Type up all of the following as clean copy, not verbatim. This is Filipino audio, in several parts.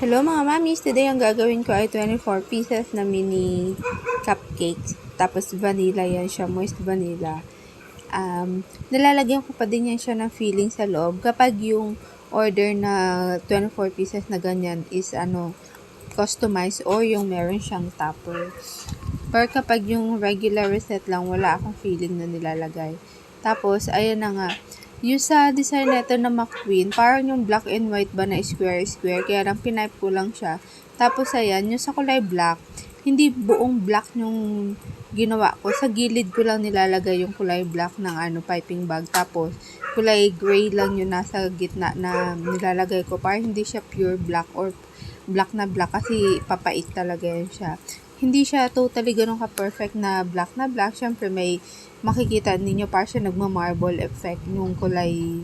Hello mga mamis! Today ang gagawin ko ay 24 pieces na mini cupcakes. Tapos vanilla yan siya, moist vanilla. Nilalagyan ko pa din yan siya ng filling sa loob. Kapag yung order na 24 pieces na ganyan is customized or yung meron siyang topper. Pero kapag yung regular reset lang, wala akong filling na nilalagay. Tapos, ayan na nga. Yung sa design nito na McQueen, parang yung black and white ba na square-square, kaya lang pinipe ko lang siya. Tapos ayan, yung sa kulay black, hindi buong black yung ginawa ko. Sa gilid ko lang nilalagay yung kulay black ng piping bag. Tapos, kulay gray lang yung nasa gitna na nilalagay ko para hindi siya pure black or black na black kasi papait talaga yan siya. Hindi siya totally ganun ka-perfect na black na black. Siyempre, may makikita ninyo para siya nagma-marble effect yung kulay,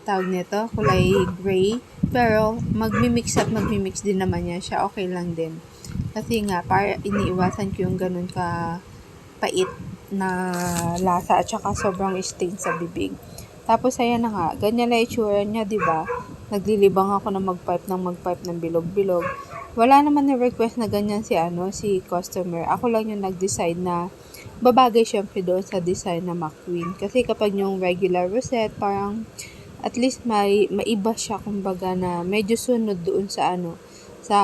tawag nito, kulay gray. Pero, magmi-mix din naman yan siya. Okay lang din. Kasi nga, para iniiwasan ko yung ganun ka-pait na lasa at saka sobrang stain sa bibig. Tapos, ayan na nga. Ganyan na itsura niya, diba? Naglilibang ako na mag-pipe ng bilog-bilog. Wala naman na request na ganyan si customer. Ako lang yung nag-decide na babagay syempre doon sa design na McQueen. Kasi kapag yung regular rosette, parang at least maiba siya, kumbaga na medyo sunod doon sa sa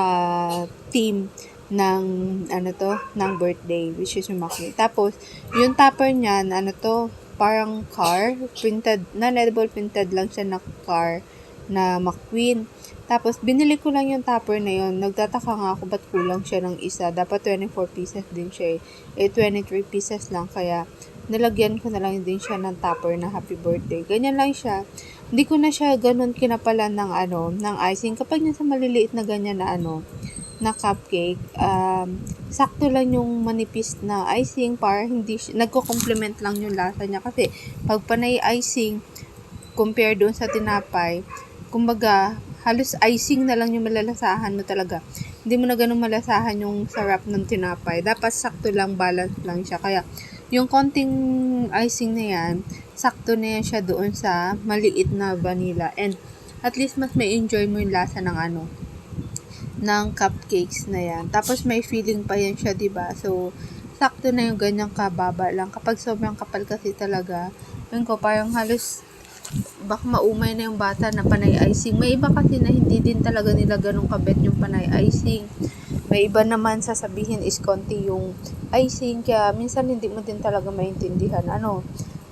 theme ng ng birthday, which is yung McQueen. Tapos, yung topper niyan, parang car, printed, non-edible printed lang siya na car na McQueen. Tapos, binili ko lang yung topper na yun. Nagtataka nga ako ba't kulang siya ng isa. Dapat 24 pieces din siya eh. 23 pieces lang. Kaya, nilagyan ko na lang din siya ng topper na happy birthday. Ganyan lang siya. Hindi ko na siya ganun kinapalan ng icing. Kapag yung sa maliliit na ganyan na cupcake, sakto lang yung manipis na icing para hindi siya, nagko-complement lang yung lasa niya. Kasi, pag panay icing, compare doon sa tinapay, kumbaga, halos icing na lang yung malalasahan mo talaga. Hindi mo na ganun malasahan yung sarap ng tinapay. Dapat sakto lang, balance lang siya. Kaya, yung konting icing na yan, sakto na yan siya doon sa maliit na vanilla. And, at least mas may enjoy mo yung lasa ng cupcakes na yan. Tapos, may feeling pa yan siya, diba? So, sakto na yung ganyang kababa lang. Kapag sobrang kapal kasi talaga, yun ko, parang halos baka maumay na yung bata na panay icing. May iba kasi na hindi din talaga nila ganun kabet yung panay icing. May iba naman sasabihin is konti yung icing. Kaya minsan hindi mo din talaga maintindihan.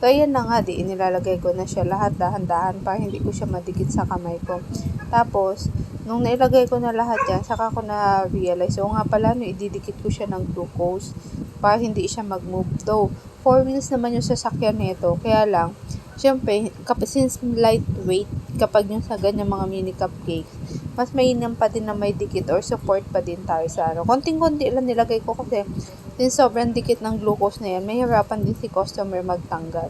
Kaya na nga, inilalagay ko na siya lahat dahan-dahan para hindi ko siya madikit sa kamay ko. Tapos, nung nailagay ko na lahat yan, saka ko na realize, nga pala, ididikit ko siya ng glucose para hindi siya mag-move. Though, 4 wheels naman yung sasakyan nito. Kaya lang, siyempre, since lightweight, kapag yung sa ganyan mga mini cupcakes, mas mainam pa din na may dikit or support pa din tayo sa konting-konti lang nilagay ko kasi since sobrang dikit ng glucose na yan, may hirapan din si customer magtanggal.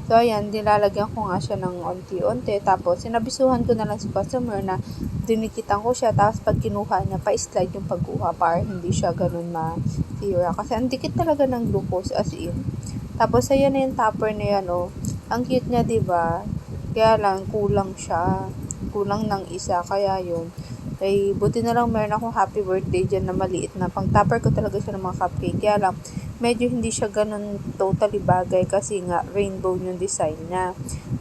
So, ayan, nilalagyan ko nga siya ng onti-onti. Tapos, sinabisuhan ko na lang si customer na dinikitan ko siya. Tapos, pag kinuha niya, pa-slide yung pagkuha para hindi siya ganun masira. Kasi, ang dikit talaga ng glucose as in. Tapos, ayan na yung topper na yan, Ang cute niya, diba? Kaya lang, kulang siya. Kulang ng isa. Kaya yun. Ay, buti na lang meron akong happy birthday dyan na maliit na. Pang-topper ko talaga siya ng mga cupcake. Kaya lang, medyo hindi siya ganun totally bagay kasi nga, rainbow yung design niya.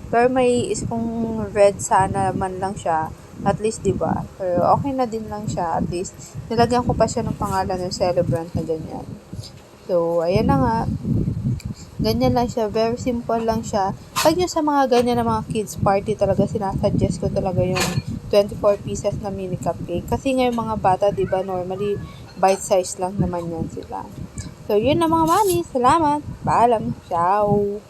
Pero may kung red sana man lang siya, at least, diba? Pero okay na din lang siya. At least, nilagyan ko pa siya ng pangalan ng celebrant na ganyan. So, ayan na nga. Ganyan lang siya. Very simple lang siya. Pag yung sa mga ganyan na mga kids party talaga, sinasuggest ko talaga yung 24 pieces na mini cupcake. Kasi ngayon mga bata, diba, normally, bite size lang naman yan sila. So, yun na mga mami. Salamat. Paalam. Ciao.